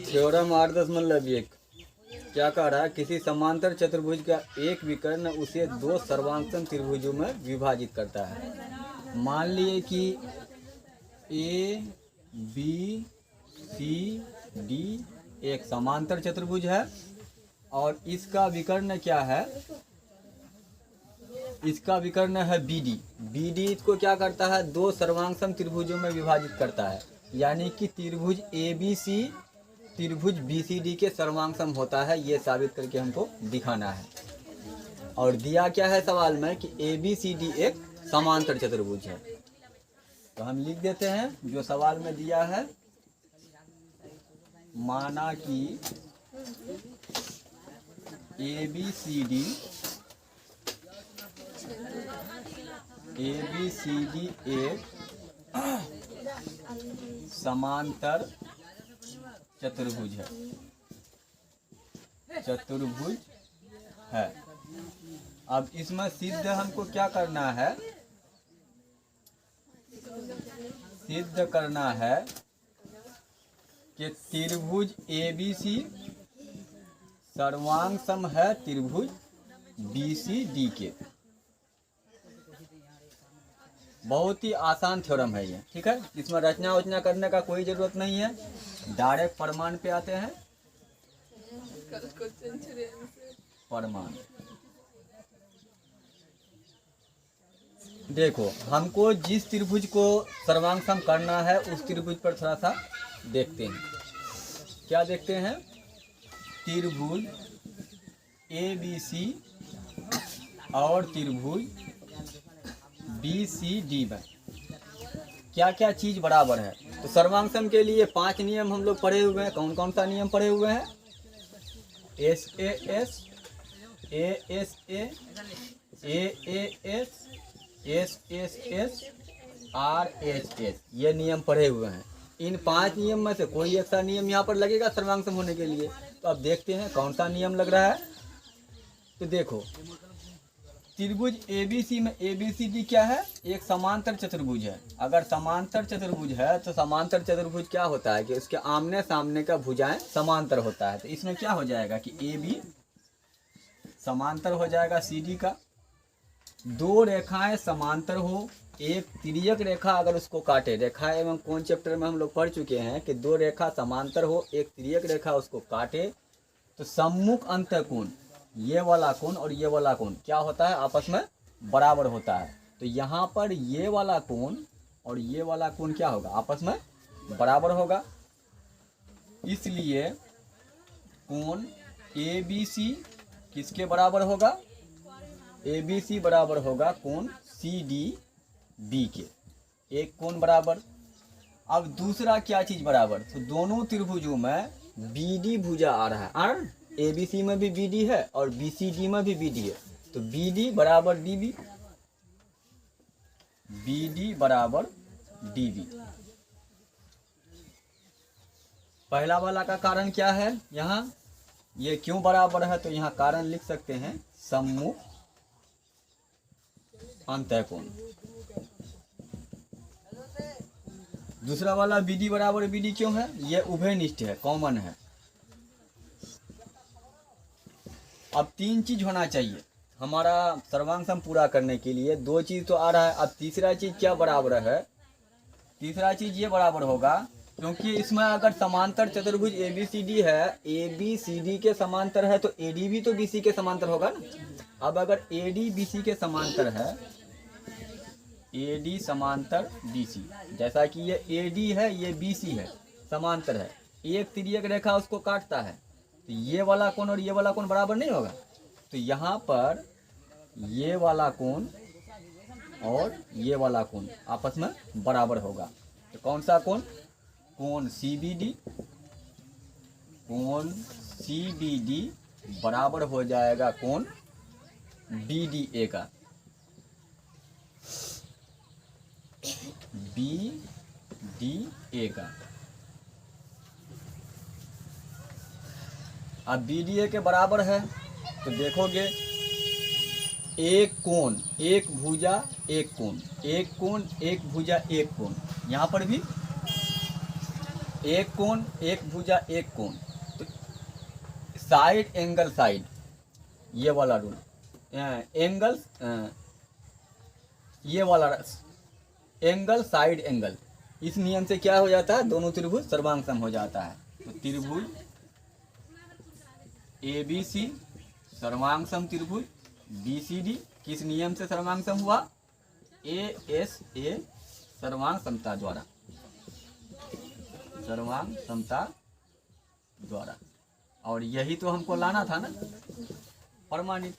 Theorem 8.1 क्या कह रहा है? किसी समांतर चतुर्भुज का एक विकर्ण उसे दो सर्वांगसम त्रिभुजों में विभाजित करता है। मान लिए कि ए बी सी डी एक समांतर चतुर्भुज है और इसका विकर्ण क्या है? इसका विकर्ण है बी डी। बी डी इसको क्या करता है? दो सर्वांगसम त्रिभुजों में विभाजित करता है, यानी कि त्रिभुज ए बी सी त्रिभुज बी सी डी के सर्वांगसम होता है। ये साबित करके हमको दिखाना है। और दिया क्या है सवाल में कि ए बी सी डी एक समांतर चतुर्भुज है। तो हम लिख देते हैं जो सवाल में दिया है। माना कि ए बी सी डी एक समांतर चतुर्भुज है। अब इसमें सिद्ध हमको क्या करना है? सिद्ध करना है कि त्रिभुज ए बी सी सर्वांगसम है त्रिभुज बी सी डी के। बहुत ही आसान थ्योरम है ये, ठीक है। इसमें रचना वचना करने का कोई जरूरत नहीं है, डायरेक्ट प्रमाण पे आते हैं। प्रमाण देखो, हमको जिस त्रिभुज को सर्वांगसम करना है उस त्रिभुज पर थोड़ा सा देखते हैं। क्या देखते हैं? त्रिभुज ए बी सी और त्रिभुज बी सी डी में क्या क्या चीज बराबर है। तो सर्वांगसम के लिए 5 नियम हम लोग पढ़े हुए हैं। कौन कौन सा नियम पढ़े हुए हैं? S A S R H S, ये नियम पढ़े हुए हैं। इन 5 नियम में से कोई एक सा नियम यहाँ पर लगेगा सर्वांगसम होने के लिए। तो अब देखते हैं कौन सा नियम लग रहा है। तो देखो, त्रिभुज एबीसी में एबीसीडी क्या है? एक समांतर चतुर्भुज है। अगर समांतर चतुर्भुज है तो समांतर चतुर्भुज क्या होता है कि उसके आमने सामने का भुजाएं समांतर होता है। तो इसमें क्या हो जाएगा कि ए बी समांतर हो जाएगा सी डी का। दो रेखाएं समांतर हो, एक तिर्यक रेखा अगर उसको काटे, रेखा एवं कोण चैप्टर में हम लोग पढ़ चुके हैं कि दो रेखा समांतर हो, एक तिर्यक रेखा उसको काटे, तो सम्मुख अंतःकोण ये वाला कोण और ये वाला कोण क्या होता है? आपस में बराबर होता है। तो यहाँ पर ये वाला कोण और ये वाला कोण क्या होगा? आपस में बराबर होगा। इसलिए कोण ए बी सी किसके बराबर होगा? ए बी सी बराबर होगा कोण सी डी बी के। एक कोण बराबर। अब दूसरा क्या चीज बराबर? तो दोनों त्रिभुजों में बी डी भुजा आ रहा है। और ए बी सी में भी बी डी है और बी सी डी में भी बी डी है। तो बी डी बराबर डी बी, बी डी बराबर डी बी। पहला वाला का कारण क्या है? यहाँ ये क्यों बराबर है? तो यहाँ कारण लिख सकते हैं सम्मुख अंतःकोण। दूसरा वाला बी डी बराबर बी डी क्यों है? ये उभयनिष्ठ है, कॉमन है। अब 3 चीज होना चाहिए हमारा सर्वांगसम पूरा करने के लिए। 2 चीज तो आ रहा है। अब तीसरा चीज क्या बराबर है? तीसरा चीज ये बराबर होगा क्योंकि इसमें अगर समांतर चतुर्भुज ए बी सी डी है, ए बी सी डी के समांतर है, तो ए डी भी तो बी सी के समांतर होगा ना। अब अगर ए डी बी सी के समांतर है, ए डी समांतर बी सी, जैसा कि ये ए डी है, ये बी सी है, समांतर है, एक तिर्यक रेखा उसको काटता है, तो ये वाला कोण और ये वाला कोण बराबर नहीं होगा। तो यहाँ पर ये वाला कोण और ये वाला कोण आपस में बराबर होगा। तो कौन सा कोण? कोण सी बी डी। कोण सी बी डी बराबर हो जाएगा कोण बी डी ए का। बी डी ए का। अब बी डी ए के बराबर है तो देखोगे एक कोण, एक भुजा, एक कोण, एक कोण एक भुजा एक कोण, यहाँ पर भी एक कोण एक भुजा एक कोण। तो साइड एंगल साइड, ये वाला रूल, एंगल, ये वाला एंगल साइड एंगल, इस नियम से क्या हो जाता है, दोनों त्रिभुज सर्वांग सम हो जाता है। तो त्रिभुज ABC सर्वांग सम त्रिभुज BCD किस नियम से सर्वांग सम हुआ, ASA सर्वांग समता द्वारा, सर्वांग समता द्वारा। और यही तो हमको लाना था ना, प्रमाणित।